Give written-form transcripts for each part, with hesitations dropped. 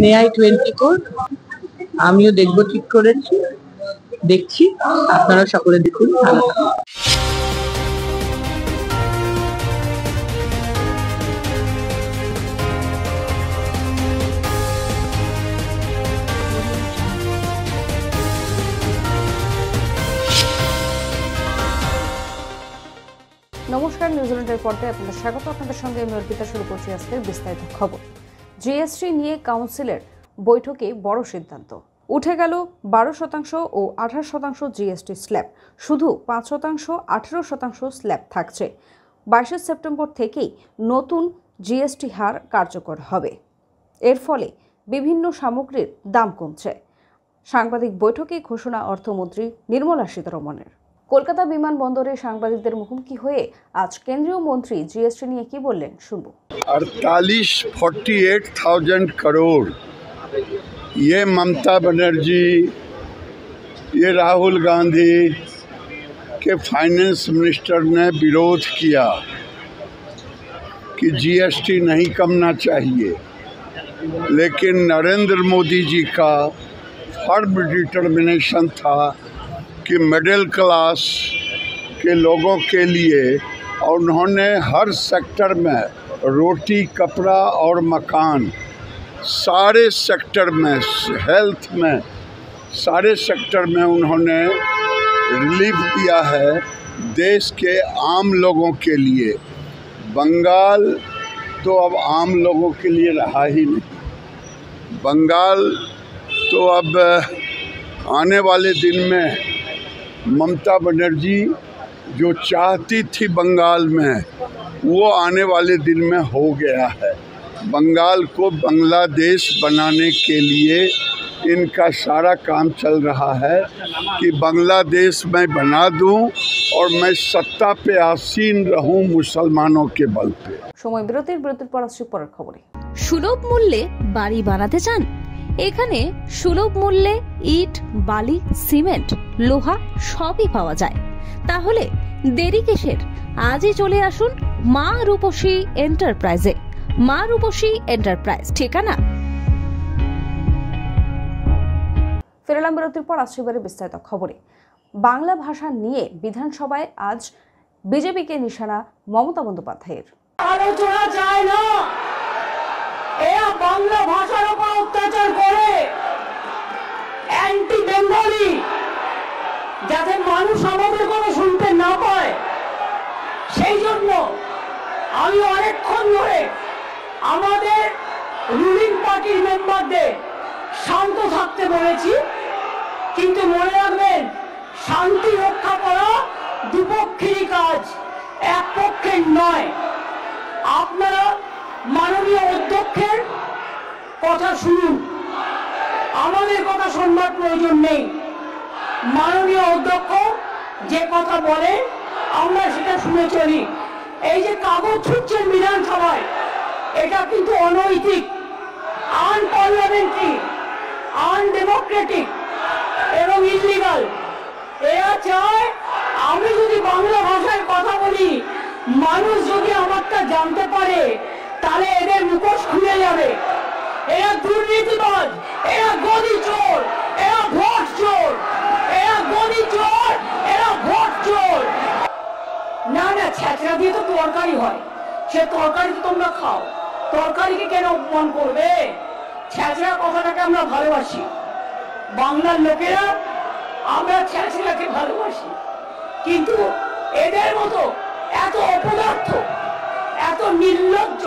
NAI-24 আমিও দেখবো ঠিক করেছি, দেখছি, আপনারা সকলে দেখুন। ভালো থাকুন। নমস্কার, নিউজিল্যান্ডের পর্দায় আপনাদের স্বাগত। আপনাদের সঙ্গে আমি অর্পিতা শুরু করছি আজকের বিস্তারিত খবর। জিএসটি নিয়ে কাউন্সিলের বৈঠকে বড় সিদ্ধান্ত উঠে গেল। 12% ও 18% জিএসটি স্ল্যাব, শুধু 5%, 18% স্ল্যাব থাকছে। 22 সেপ্টেম্বর থেকেই নতুন জিএসটি হার কার্যকর হবে। এর ফলে বিভিন্ন সামগ্রীর দাম কমছে। সাংবাদিক বৈঠকে ঘোষণা অর্থমন্ত্রী নির্মলা সীতারমণের। কলকাতা বিমানবন্দরে সাংবাদিকদের মুখোমুখি হয়ে আজ কেন্দ্রীয় মন্ত্রী জিএসটি নিয়ে কি বললেন শুনবো। 48,000 करोड़ ये ममता बनर्जी, ये राहुल गांधी के फाइनेंस मिनिस्टर ने विरोध किया कि जीएसटी नहीं कमना चाहिए, लेकिन नरेंद्र मोदी जी का फर्म डिटर्मिनेशन था कि मिडिल क्लास के लोगों के लिए, और उन्होंने हर सेक्टर में रोटी, कपड़ा और मकान, सारे सेक्टर में, हेल्थ में, सारे सेक्टर में उन्होंने रिलीफ दिया है देश के आम लोगों के लिए। बंगाल तो अब आम लोगों के लिए रहा ही नहीं। बंगाल तो अब आने वाले दिन में ममता बनर्जी जो चाहती थी बंगाल में, वो आने वाले दिन में हो गया है। बंगाल को बांग्लादेश बनाने के लिए इनका सारा काम चल रहा है कि बांग्लादेश मैं बना दूं और मैं सत्ता पे आसीन रहूं मुसलमानों के बल पे। সময় বিরতির পর আসছি পরের খবরে। সুলভ মূল্যে বাড়ি বানাতে চান? এখানে সুলভ মূল্যে ইট, বালি, সিমেন্ট, লোহা সবই পাওয়া যায়। তাহলে দেরি কিসের? আজই চলে আসুন মা রূপসী এন্টারপ্রাইজে। মা রূপসী এন্টারপ্রাইজ ঠিকানা। ফেরালাম বিরতির পর আসছি এবারে বিস্তারিত খবরে। বাংলা ভাষা নিয়ে বিধানসভায় আজ বিজেপিকে নিশানা মমতা বন্দ্যোপাধ্যায়ের। আলোচনা চায় না, এরা বাংলা ভাষার উপর অত্যাচার করে, অ্যান্টি বেঙ্গলি, যাতে মানুষ আমাদের কথা শুনতে না পায়। সেই জন্য আমি অনেকক্ষণ ধরে আমাদের রুলিং পার্টির মেম্বারদের শান্ত থাকতে বলেছি, কিন্তু মনে রাখবেন, শান্তি রক্ষা করা দুপক্ষেরই কাজ, এক পক্ষের নয়। আপনারা মাননীয় অধ্যক্ষের কথা শুনুন, আমাদের কথা শুনবার প্রয়োজন নেই। মাননীয় অধ্যক্ষ যে কথা বলে আমরা সেটা শুনে চলি। এই যে কাগজ ছুটছেন বিধানসভায়, এটা কিন্তু অনৈতিক, আনপার্লামেন্টারি, আনডেমোক্রেটিক এবং ইলিগাল। এরা চায় আমি যদি বাংলা ভাষায় কথা বলি, মানুষ যদি আমারটা জানতে পারে, তাহলে এদের মুখোশ খুলে যাবে। এরা দুর্নীতিবাজ, এরা গদি চোর, এরা ভোট চোর, এরা গদি চোর, এরা ভোট চোর। না না, ছেঁচড়া দিয়ে তো তরকারি হয়, সে তরকারি তো তোমরা খাও, তরকারিকে কেন অপমান করবে? ছেঁচড়া কথাটাকে আমরা ভালোবাসি, বাংলার লোকেরা আমরা ছেঁচড়াকে ভালোবাসি। কিন্তু এদের মতো এত অপদার্থ, এত নির্লজ্জ,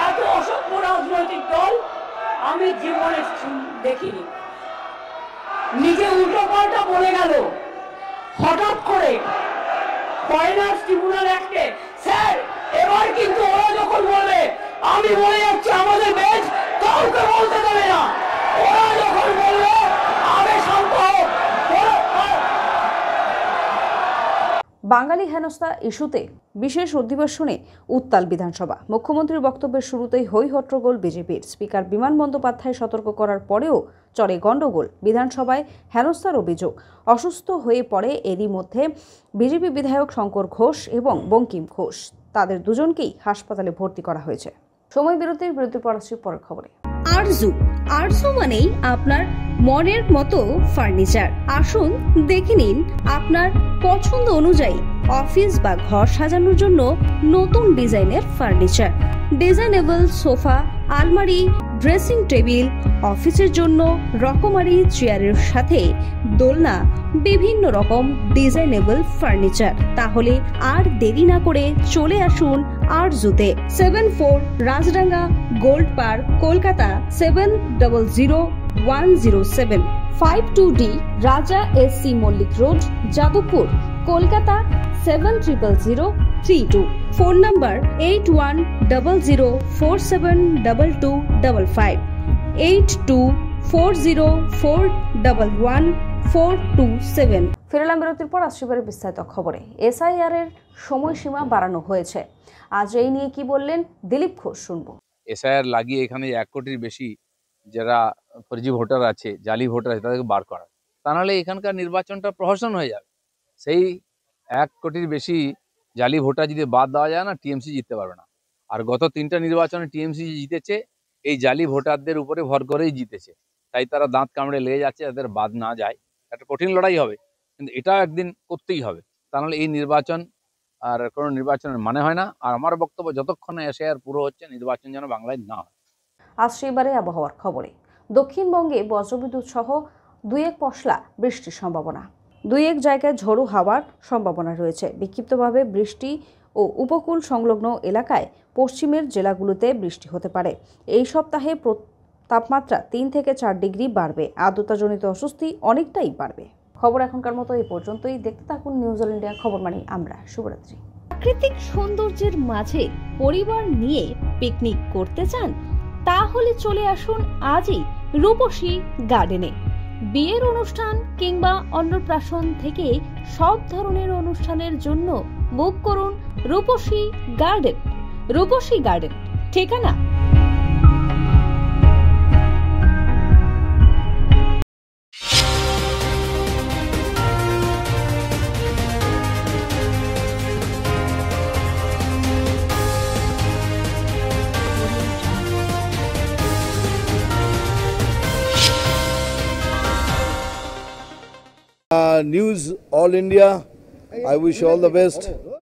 এত অসভ্য রাজনৈতিক দল আমি জীবনে দেখিনি। নিজে উল্টো পাল্টা বলে গেল হঠাৎ করে ফরেনার্স ট্রিব্যুনাল অ্যাক্টে। স্যার, এবার কিন্তু ওরা যখন বলবে, আমি বলে যাচ্ছি আমাদের বেঞ্চ কাউকে বলতে দেবে না। ওরা যখন বলবে আমি শান্ত হোক। বাঙালি হেনস্থা ইস্যুতে বিশেষ অধিবেশনে উত্তাল বিধানসভা। মুখ্যমন্ত্রীর বক্তব্যের শুরুতেই হৈ হট্টগোল বিজেপির। স্পিকার বিমান বন্দ্যোপাধ্যায় সতর্ক করার পরেও চলে গণ্ডগোল। বিধানসভায় হেনস্থার অভিযোগ। অসুস্থ হয়ে পড়ে এরই মধ্যে বিজেপি বিধায়ক শঙ্কর ঘোষ এবং বঙ্কিম ঘোষ। তাদের দুজনকেই হাসপাতালে ভর্তি করা হয়েছে। সময় বিরতির পর আসছি পরের খবরে। আরজু আরজু মানেই আপনার মনের মতো ফার্নিচার। আসুন দেখে নিন আপনার পছন্দ অনুযায়ী অফিস বা ঘর সাজানোর জন্য নতুন ডিজাইনের ফার্নিচার। ডিজাইনেবল সোফা, আলমারি, ড্রেসিং টেবিল, অফিসের জন্য রকমারি চেয়ারের সাথে দোলনা, বিভিন্ন রকম ডিজাইনেবল ফার্নিচার। তাহলে আর দেরি না করে চলে আসুন আরজুতে। 74 Rajdanga Gold Park, Kolkata 700107। 52D Raja SC Mullick Road, Jadavpur, Kolkata 700032। Phone number 8100472255, 8240411427। ফিরলাম বিরতির পর আসছে এবারে বিস্তারিত খবরে। এসআইআর এর সময়সীমা বাড়ানো হয়েছে। আজ এই নিয়ে কি বললেন দিলীপ ঘোষ, শুনবো। এসআইআর লাগিয়ে এখানে 1 কোটির বেশি যারা ফর্জি ভোটার আছে, জালি ভোটার আছে, তাদেরকে বার করা। তা নাহলে এখানকার নির্বাচনটা প্রহসন হয়ে যাবে। সেই 1 কোটির বেশি জালি ভোটার যদি বাদ দেওয়া যায় না, টিএমসি জিততে পারবে না। আর গত 3টা নির্বাচনে টিএমসি জিতেছে এই জালি ভোটারদের উপরে ভর করেই জিতেছে। তাই তারা দাঁত কামড়ে লেগে যাচ্ছে, যাদের বাদ না যায়। একটা কঠিন লড়াই হবে, কিন্তু এটা একদিন করতেই হবে। তা নাহলে এই নির্বাচন আর কোনো নির্বাচনের মানে হয় না। আর আমার বক্তব্য, যতক্ষণ না এসআইআর পুরো হচ্ছে, নির্বাচন যেন বাংলায় না হয়। আসছে এবারে আবহাওয়ার খবরে। দক্ষিণবঙ্গে বজ্রবিদ্যুৎ সহ 2-1 পশলা বৃষ্টির সম্ভাবনা। 2-1 জায়গায় ঝোড়ো হাওয়ার সম্ভাবনা রয়েছে। বিক্ষিপ্তভাবে বৃষ্টি ও উপকূল সংলগ্ন এলাকায় পশ্চিমের জেলাগুলোতে বৃষ্টি হতে পারে। এই সপ্তাহে তাপমাত্রা 3 থেকে 4 ডিগ্রি বাড়বে। আর্দ্রতাজনিত অস্বস্তি অনেকটাই বাড়বে। খবর এখনকার মতো এই পর্যন্তই। দেখতে থাকুন নিউজিল্যান্ড ইন্ডিয়া খবর মানে আমরা। শুভরাত্রি। প্রাকৃতিক সৌন্দর্যের মাঝে পরিবার নিয়ে পিকনিক করতে চান? তাহলে চলে আসুন আজই রূপসী গার্ডেনে। বিয়ের অনুষ্ঠান কিংবা অন্নপ্রাশন থেকে সব ধরনের অনুষ্ঠানের জন্য বুক করুন রূপসী গার্ডেন। রূপসী গার্ডেন, ঠিকানা News All India, I wish you all the best.